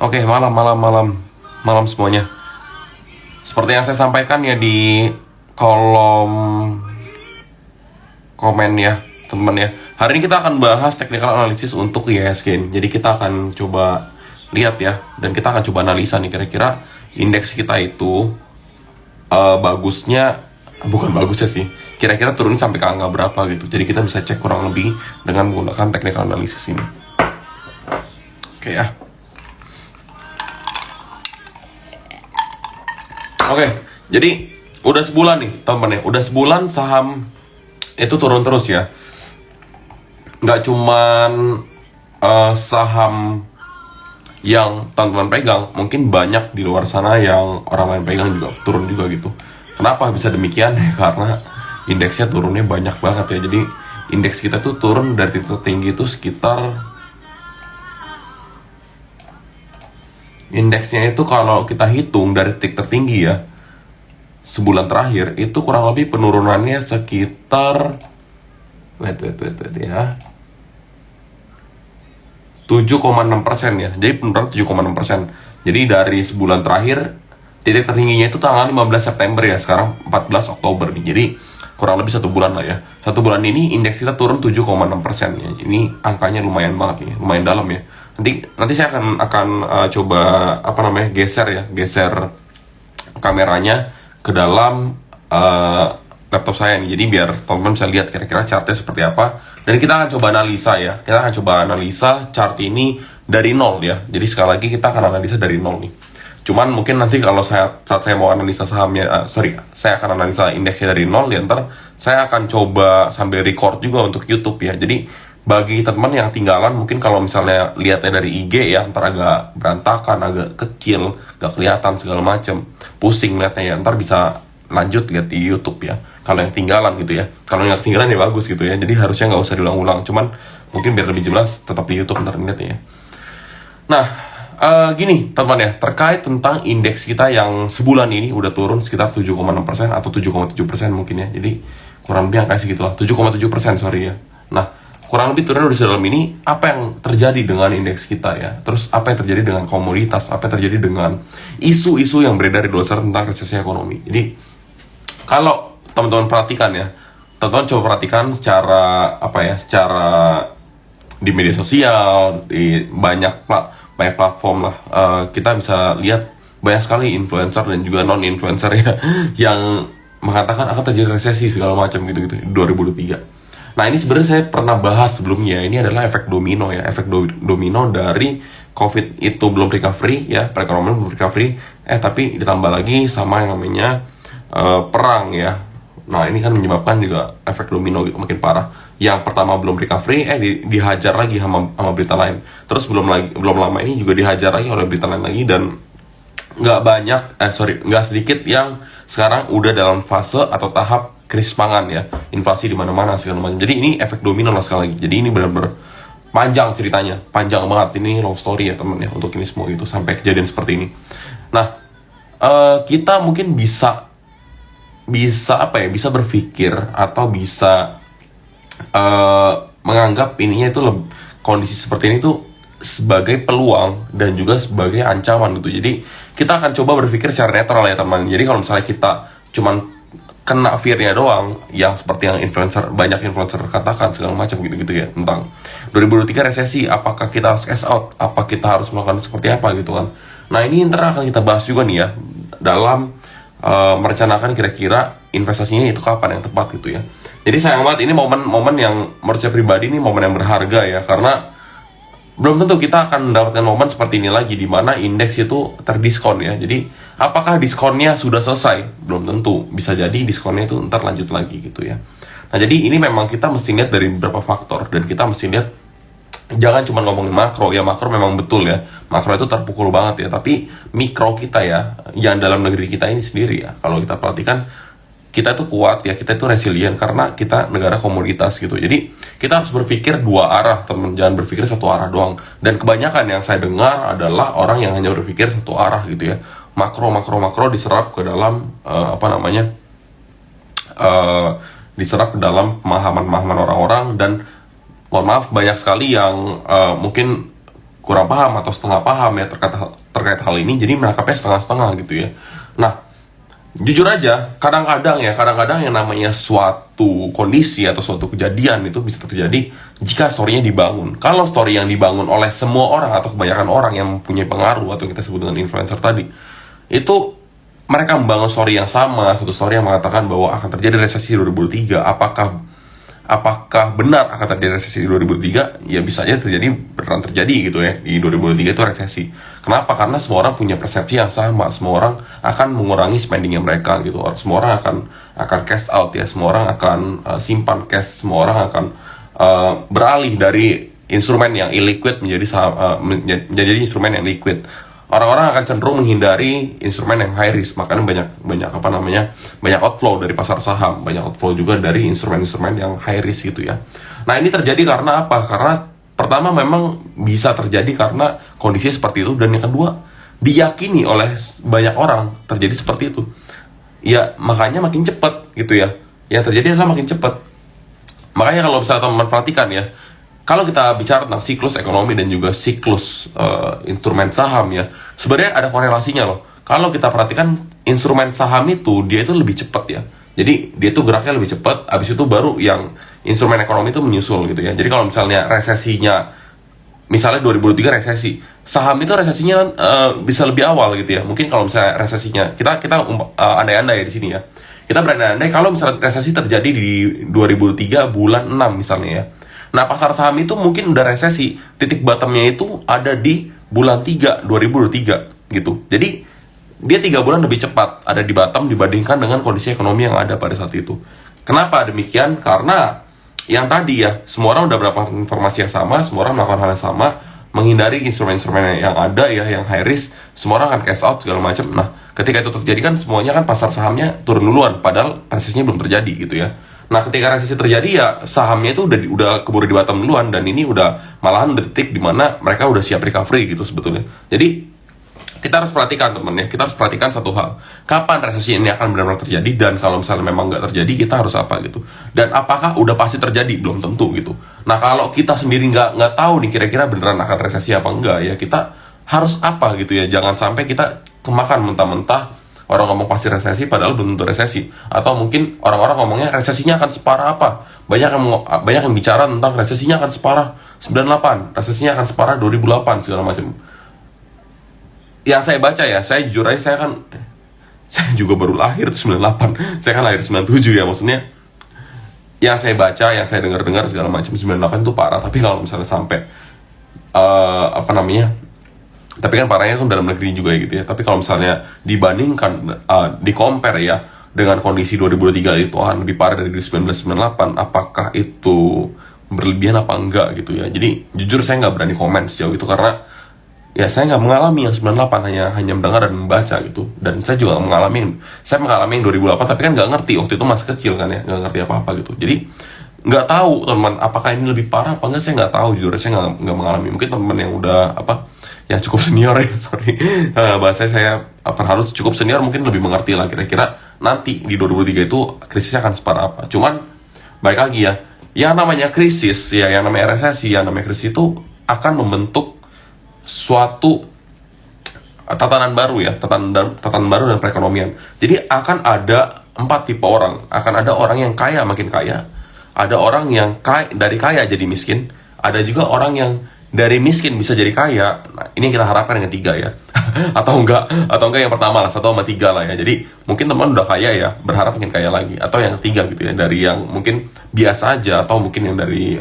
Oke, malam semuanya. Seperti yang saya sampaikan ya di kolom komen ya, teman ya. Hari ini kita akan bahas technical analysis untuk IHSG. Jadi kita akan coba lihat ya, dan kita akan coba analisa nih kira-kira indeks kita itu bukan bagusnya sih. Kira-kira turun sampai ke angka berapa gitu. Jadi kita bisa cek kurang lebih dengan menggunakan technical analysis ini. Oke ya. Oke, jadi udah sebulan nih teman-teman ya. Udah sebulan saham itu turun terus ya. Nggak cuman saham yang teman-teman pegang, mungkin banyak di luar sana yang orang lain pegang juga turun juga gitu. Kenapa bisa demikian? Karena indeksnya turunnya banyak banget ya. Jadi indeks kita tuh turun dari titik tinggi itu sekitar, indeksnya itu kalau kita hitung dari titik tertinggi ya, sebulan terakhir itu kurang lebih penurunannya sekitar wait ya, 7,6% ya. Jadi penurunan 7,6%. Jadi dari sebulan terakhir titik tertingginya itu tanggal 15 September ya, sekarang 14 Oktober nih. Jadi kurang lebih 1 bulan lah ya. 1 bulan ini indeks kita turun 7,6% ya. Ini angkanya lumayan banget nih, lumayan dalam ya. Nanti saya akan coba geser kameranya ke dalam laptop saya nih. Jadi biar teman-teman bisa lihat kira-kira chartnya seperti apa. Dan kita akan coba analisa ya. Kita akan coba analisa chart ini dari nol ya. Jadi sekali lagi kita akan analisa dari nol nih. Cuman mungkin nanti kalau saat saya mau analisa sahamnya, saya akan analisa indeksnya dari nol ya. Ntar saya akan coba sambil record juga untuk YouTube ya. Jadi bagi teman-teman yang tinggalan, mungkin kalau misalnya lihatnya dari IG ya, ntar agak berantakan, agak kecil, gak kelihatan segala macem, pusing lihatnya ya. Ntar bisa lanjut lihat di YouTube ya. Kalau yang ketinggalan gitu ya. Kalau yang ketinggalan ya bagus gitu ya. Jadi harusnya nggak usah diulang-ulang. Cuman mungkin biar lebih jelas tetap di YouTube ntar lihatnya ya. Nah, gini teman ya, terkait tentang indeks kita yang sebulan ini udah turun sekitar 7,6% atau 7,7% mungkin ya. Jadi kurang lebih angka segitu lah, 7,7% sorry ya. Nah, kurang lebih turun udah sedalam ini. Apa yang terjadi dengan indeks kita ya? Terus apa yang terjadi dengan komoditas? Apa yang terjadi dengan isu-isu yang beredar di luar sana tentang resesi ekonomi? Jadi kalau teman-teman perhatikan ya, teman-teman coba perhatikan secara di media sosial, di banyak platform lah, kita bisa lihat banyak sekali influencer dan juga non influencer ya yang mengatakan akan terjadi resesi segala macam gitu di 2023. Nah, ini sebenarnya saya pernah bahas sebelumnya. Ini adalah efek domino ya, efek domino dari COVID itu belum recovery ya, perekonomian belum recovery, tapi ditambah lagi sama yang namanya perang ya. Nah, ini kan menyebabkan juga efek domino gitu, makin parah. Yang pertama belum recovery, dihajar lagi sama berita lain. Terus belum lama ini juga dihajar lagi oleh berita lain lagi, dan nggak sedikit yang sekarang udah dalam fase atau tahap krisis pangan ya, inflasi di mana-mana segala macam. Jadi ini efek domino lah sekali lagi. Jadi ini benar-benar panjang ceritanya, panjang banget. Ini long story ya teman ya untuk ini semua itu sampai kejadian seperti ini. Nah, kita mungkin bisa berpikir atau bisa menganggap ininya itu kondisi seperti ini tuh sebagai peluang dan juga sebagai ancaman gitu. Jadi kita akan coba berpikir secara netral ya teman. Jadi kalau misalnya kita cuman kena fear-nya doang, yang seperti yang banyak influencer katakan segala macam gitu-gitu ya, tentang 2023 resesi, apakah kita harus cash out, apa kita harus melakukan seperti apa gitu kan. Nah, ini ntar akan kita bahas juga nih ya dalam merencanakan kira-kira investasinya itu kapan yang tepat gitu ya. Jadi sayang banget, ini momen yang menurut saya pribadi ini momen yang berharga ya, karena belum tentu kita akan mendapatkan momen seperti ini lagi di mana indeks itu terdiskon ya. Jadi apakah diskonnya sudah selesai? Belum tentu, bisa jadi diskonnya itu ntar lanjut lagi gitu ya. Nah, jadi ini memang kita mesti lihat dari beberapa faktor, dan kita mesti lihat, jangan cuma ngomongin makro ya. Makro memang betul ya, makro itu terpukul banget ya, tapi mikro kita ya, yang dalam negeri kita ini sendiri ya, kalau kita perhatikan, kita itu kuat ya, kita itu resilient karena kita negara komoditas gitu. Jadi kita harus berpikir dua arah teman, jangan berpikir satu arah doang. Dan kebanyakan yang saya dengar adalah orang yang hanya berpikir satu arah gitu ya, makro diserap ke dalam diserap ke dalam pemahaman orang-orang. Dan mohon maaf, banyak sekali yang mungkin kurang paham atau setengah paham ya terkait hal ini, jadi menangkapnya setengah-setengah gitu ya. Nah, jujur aja, kadang-kadang yang namanya suatu kondisi atau suatu kejadian itu bisa terjadi jika story-nya dibangun. Kalau story yang dibangun oleh semua orang atau kebanyakan orang yang mempunyai pengaruh atau kita sebut dengan influencer tadi, itu mereka membangun story yang sama, satu story yang mengatakan bahwa akan terjadi resesi 2023. Apakah benar akan terjadi resesi di 2003? Ya bisa aja beneran terjadi gitu ya. Di 2023 itu resesi. Kenapa? Karena semua orang punya persepsi yang sama. Semua orang akan mengurangi spendingnya mereka gitu. Semua orang akan cash out ya. Semua orang akan simpan cash. Semua orang akan beralih dari instrumen yang illiquid menjadi instrumen yang liquid. Orang-orang akan cenderung menghindari instrumen yang high risk, makanya banyak outflow dari pasar saham, banyak outflow juga dari instrumen-instrumen yang high risk gitu ya. Nah, ini terjadi karena apa? Karena pertama memang bisa terjadi karena kondisinya seperti itu, dan yang kedua diyakini oleh banyak orang terjadi seperti itu. Ya, makanya makin cepat gitu ya. Yang terjadi adalah makin cepat. Makanya kalau misalnya teman-teman perhatikan ya, kalau kita bicara tentang siklus ekonomi dan juga siklus instrumen saham ya, sebenarnya ada korelasinya loh. Kalau kita perhatikan instrumen saham itu, dia itu lebih cepat ya. Jadi dia tuh geraknya lebih cepat, habis itu baru yang instrumen ekonomi itu menyusul gitu ya. Jadi kalau misalnya resesinya, misalnya 2003 resesi, saham itu resesinya bisa lebih awal gitu ya. Mungkin kalau misalnya resesinya, kita andai-andai ya di sini ya. Kita berandai-andai kalau misalnya resesi terjadi di 2003 bulan 6 misalnya ya. Nah, pasar saham itu mungkin udah resesi, titik bottomnya itu ada di bulan 3, 2023 gitu. Jadi, dia 3 bulan lebih cepat ada di bottom dibandingkan dengan kondisi ekonomi yang ada pada saat itu. Kenapa demikian? Karena yang tadi ya, semua orang udah mendapatkan informasi yang sama, semua orang melakukan hal yang sama, menghindari instrumen-instrumen yang ada ya, yang high risk, semua orang akan cash out segala macam. Nah, ketika itu terjadi kan semuanya kan pasar sahamnya turun duluan, padahal resesinya belum terjadi gitu ya. Nah, ketika resesi terjadi ya sahamnya itu udah keburu di bottom duluan, dan ini udah malahan detik di mana mereka udah siap recovery gitu sebetulnya. Jadi kita harus perhatikan teman ya, kita harus perhatikan satu hal, kapan resesi ini akan benar-benar terjadi, dan kalau misalnya memang nggak terjadi kita harus apa gitu, dan apakah udah pasti terjadi, belum tentu gitu. Nah, kalau kita sendiri nggak tahu nih kira-kira beneran akan resesi apa enggak ya, kita harus apa gitu ya, jangan sampai kita kemakan mentah-mentah. Orang ngomong pasti resesi, padahal belum tentu resesi. Atau mungkin orang-orang ngomongnya resesinya akan separah apa. Banyak yang bicara tentang resesinya akan separah 98, resesinya akan separah 2008, segala macam. Yang saya baca ya, saya jujur aja, saya juga baru lahir 98. Saya kan lahir 97 ya, maksudnya. Yang saya baca, yang saya dengar segala macam, 98 itu parah. Tapi kalau misalnya sampai tapi kan parahnya kan dalam negeri juga gitu ya. Tapi kalau misalnya dibandingkan, di-compare ya dengan kondisi 2003 itu lebih parah dari 1998, apakah itu berlebihan apa enggak gitu ya. Jadi jujur saya nggak berani komen sejauh itu, karena ya saya nggak mengalami yang 98, hanya mendengar dan membaca gitu. Dan saya juga mengalami yang 2008, tapi kan nggak ngerti, waktu itu masih kecil kan ya, nggak ngerti apa-apa gitu. Jadi nggak tahu teman, apakah ini lebih parah apa enggak, saya nggak tahu jujur, saya nggak mengalami. Mungkin teman yang udah yang cukup senior ya, sorry, bahasa saya harus cukup senior mungkin lebih mengerti lah kira-kira nanti di 2003 itu krisisnya akan separah apa. Cuman baik lagi ya, yang namanya krisis ya, yang namanya resesi, yang namanya krisis itu akan membentuk suatu tatanan baru ya, tatanan baru dan perekonomian. Jadi akan ada 4 tipe orang. Akan ada orang yang kaya makin kaya, ada orang yang dari kaya jadi miskin, ada juga orang yang dari miskin bisa jadi kaya. Nah, ini yang kita harapkan yang ketiga ya. atau enggak yang pertama lah, 1 sama 3 lah ya. Jadi mungkin teman udah kaya ya, berharap makin kaya lagi. Atau yang ketiga gitu ya, dari yang mungkin biasa aja, atau mungkin yang dari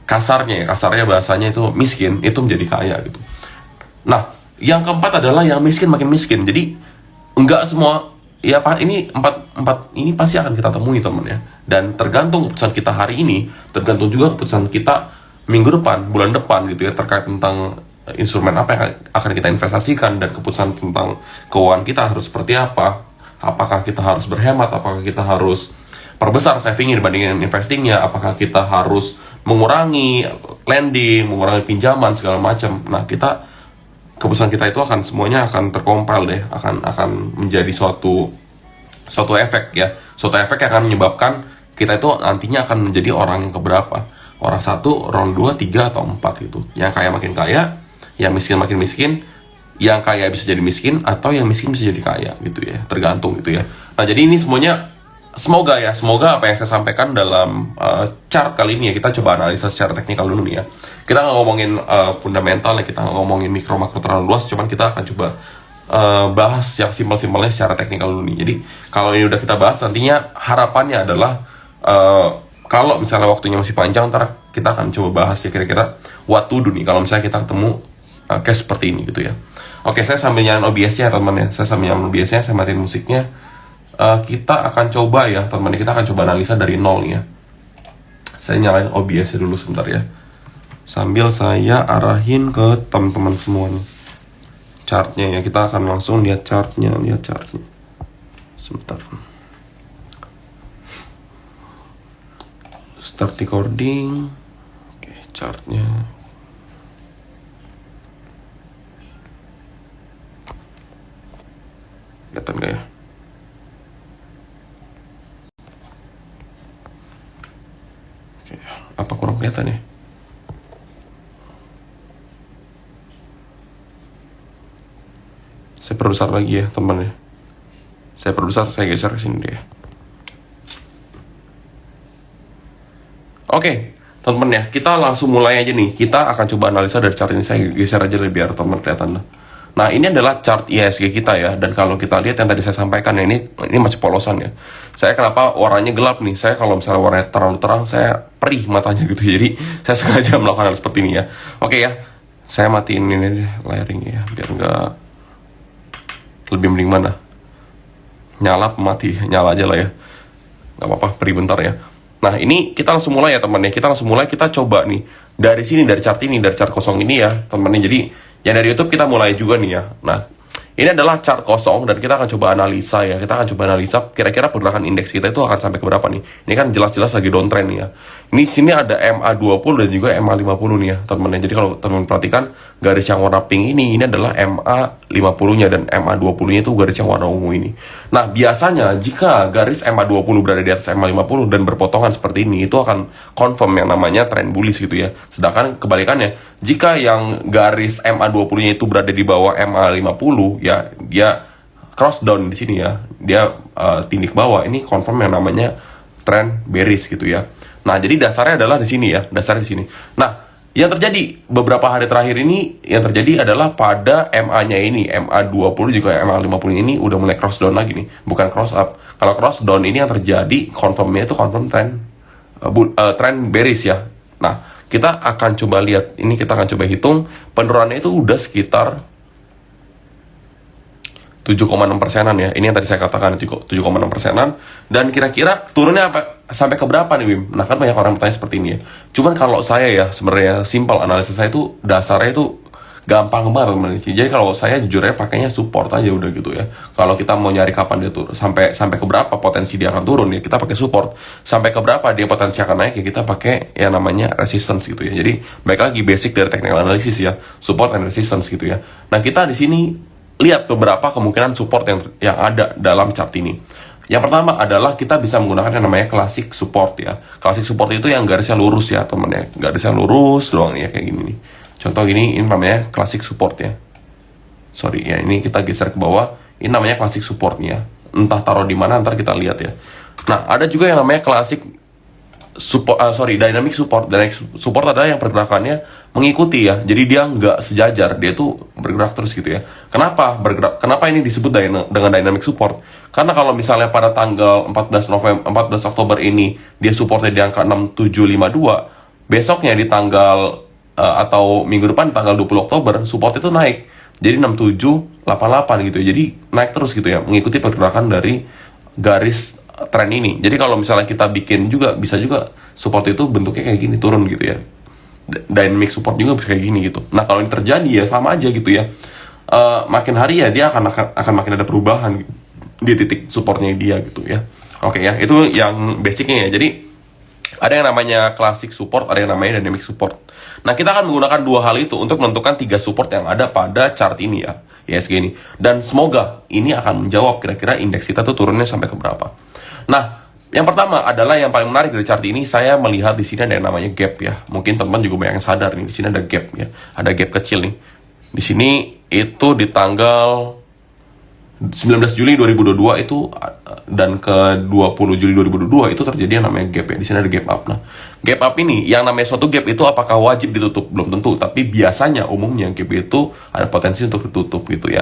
kasarnya bahasanya itu miskin, itu menjadi kaya gitu. Nah, yang keempat adalah yang miskin makin miskin. Jadi enggak semua ya Pak, ini empat ini pasti akan kita temui teman ya. Dan tergantung keputusan kita hari ini, tergantung juga keputusan kita minggu depan, bulan depan gitu ya, terkait tentang instrumen apa yang akan kita investasikan, dan keputusan tentang keuangan kita harus seperti apa. Apakah kita harus berhemat, apakah kita harus perbesar savingnya dibandingin investingnya, apakah kita harus mengurangi lending, mengurangi pinjaman segala macam. Nah, keputusan kita itu akan semuanya akan terkompil deh, akan menjadi suatu efek ya, suatu efek yang akan menyebabkan kita itu nantinya akan menjadi orang yang keberapa. Orang 1, orang 2, 3, atau 4 gitu. Yang kaya makin kaya, yang miskin makin miskin, yang kaya bisa jadi miskin, atau yang miskin bisa jadi kaya gitu ya. Tergantung gitu ya. Nah, jadi ini semuanya semoga apa yang saya sampaikan dalam chart kali ini ya, kita coba analisa secara teknikal dulu nih ya. Kita nggak ngomongin fundamental ya, kita nggak ngomongin mikro makro terlalu luas, cuman kita akan coba bahas yang simpel-simpelnya secara teknikal dulu nih. Jadi kalau ini udah kita bahas, nantinya harapannya adalah kalau misalnya waktunya masih panjang, ntar kita akan coba bahas ya kira-kira what to do nih kalau misalnya kita ketemu case seperti ini gitu ya. Oke, saya sambil nyalain OBS-nya ya teman-teman ya. Saya sambil nyalain OBS-nya, saya matiin musiknya. Kita akan coba ya teman-teman, kita akan coba analisa dari nol nih ya. Saya nyalain OBS-nya dulu sebentar ya. Sambil saya arahin ke teman-teman semua nih chartnya ya. Kita akan langsung lihat chartnya. Sebentar. Start recording. Oke, chartnya. Kelihatan gak ya? Oke, apa kurang kelihatan ya? Saya perbesar lagi ya teman ya. Saya perbesar, saya geser ke sini deh. Oke, teman-teman ya, kita langsung mulai aja nih. Kita akan coba analisa dari chart ini. Saya geser aja biar teman-teman kelihatan. Nah, ini adalah chart IHSG kita ya. Dan kalau kita lihat yang tadi saya sampaikan ya, ini masih polosan ya. Saya kenapa warnanya gelap nih? Saya kalau misalnya warnanya terlalu terang, saya perih matanya gitu. Jadi saya sengaja melakukan hal seperti ini ya. Oke ya, saya matiin ini deh layering ya, biar nggak, lebih mending mana? Nyala mati, nyala aja lah ya. Nggak apa-apa, perih bentar ya. Nah, ini kita langsung mulai ya teman ya. Kita langsung mulai, kita coba nih dari sini, dari chart ini, dari chart kosong ini ya teman. Jadi yang dari YouTube kita mulai juga nih ya. Nah, ini adalah chart kosong dan kita akan coba analisa ya. Kita akan coba analisa kira-kira pergerakan indeks kita itu akan sampai ke berapa nih. Ini kan jelas-jelas lagi downtrend nih ya. Ini sini ada MA20 dan juga MA50 nih ya teman-teman. Jadi kalau teman-teman perhatikan garis yang warna pink ini adalah MA50-nya dan MA20-nya itu garis yang warna ungu ini. Nah, biasanya jika garis MA20 berada di atas MA50 dan berpotongan seperti ini, itu akan confirm yang namanya trend bullish gitu ya. Sedangkan kebalikannya, jika yang garis MA20-nya itu berada di bawah MA50 ya, dia cross down di sini ya. Dia tindih ke bawah. Ini confirm yang namanya trend bearish gitu ya. Nah, jadi dasarnya adalah di sini ya, dasarnya di sini. Nah, yang terjadi beberapa hari terakhir ini, yang terjadi adalah pada MA-nya ini, MA20 juga MA50 ini udah mulai cross down lagi nih, bukan cross up. Kalau cross down ini yang terjadi, confirmnya itu confirm trend bearish ya. Nah, kita akan coba lihat, ini kita akan coba hitung, penurunannya itu udah sekitar 7,6%-an ya. Ini yang tadi saya katakan 7,6%-an. Dan kira-kira turunnya sampai ke berapa nih Wim? Nah, kan banyak orang bertanya seperti ini ya. Cuman kalau saya ya sebenarnya simpel analisis saya itu dasarnya itu gampang banget teman-teman. Jadi kalau saya jujur aja pakainya support aja udah gitu ya. Kalau kita mau nyari kapan dia turun, sampai ke berapa potensi dia akan turun ya, kita pakai support. Sampai ke berapa dia potensi akan naik ya, kita pakai yang namanya resistance gitu ya. Jadi baik lagi basic dari technical analysis ya, support and resistance gitu ya. Nah, kita di sini lihat beberapa kemungkinan support yang ada dalam chart ini. Yang pertama adalah kita bisa menggunakan yang namanya classic support ya. Classic support itu yang garisnya lurus ya teman ya. Garisnya lurus doang ya, kayak gini nih. Contoh ini namanya classic support ya. Sorry ya, ini kita geser ke bawah. Ini namanya classic support ya. Entah taruh di mana, ntar kita lihat ya. Nah, ada juga yang namanya classic support, dynamic support. Dynamic support adalah yang pergerakannya mengikuti ya. Jadi dia nggak sejajar, dia tuh bergerak terus gitu ya. Kenapa ini disebut dengan dynamic support? Karena kalau misalnya pada tanggal 14 Oktober ini dia supportnya di angka 6752, besoknya di tanggal atau minggu depan tanggal 20 Oktober support itu naik jadi 6788 gitu ya. Jadi naik terus gitu ya, mengikuti pergerakan dari garis tren ini. Jadi kalau misalnya kita bikin juga, bisa juga support itu bentuknya kayak gini, turun gitu ya. Dynamic support juga bisa kayak gini gitu. Nah, kalau ini terjadi ya sama aja gitu ya. Makin hari ya dia akan makin ada perubahan di titik supportnya dia gitu ya. Oke ya, itu yang basicnya ya. Jadi ada yang namanya classic support, ada yang namanya dynamic support. Nah, kita akan menggunakan dua hal itu untuk menentukan 3 support yang ada pada chart ini ya, IHSG ini. Dan semoga ini akan menjawab kira-kira indeks kita tuh turunnya sampai ke berapa. Nah, Yang pertama adalah yang paling menarik dari chart ini, saya melihat di sini ada yang namanya gap ya. Mungkin teman-teman juga banyak yang sadar nih, di sini ada gap ya. Ada gap kecil nih. Di sini itu di tanggal 19 Juli 2022 itu dan ke 20 Juli 2022 itu terjadi yang namanya gap ya. Di sini ada gap up. Nah, gap up ini yang namanya suatu gap itu apakah wajib ditutup? Belum tentu, tapi biasanya umumnya gap itu ada potensi untuk ditutup gitu ya.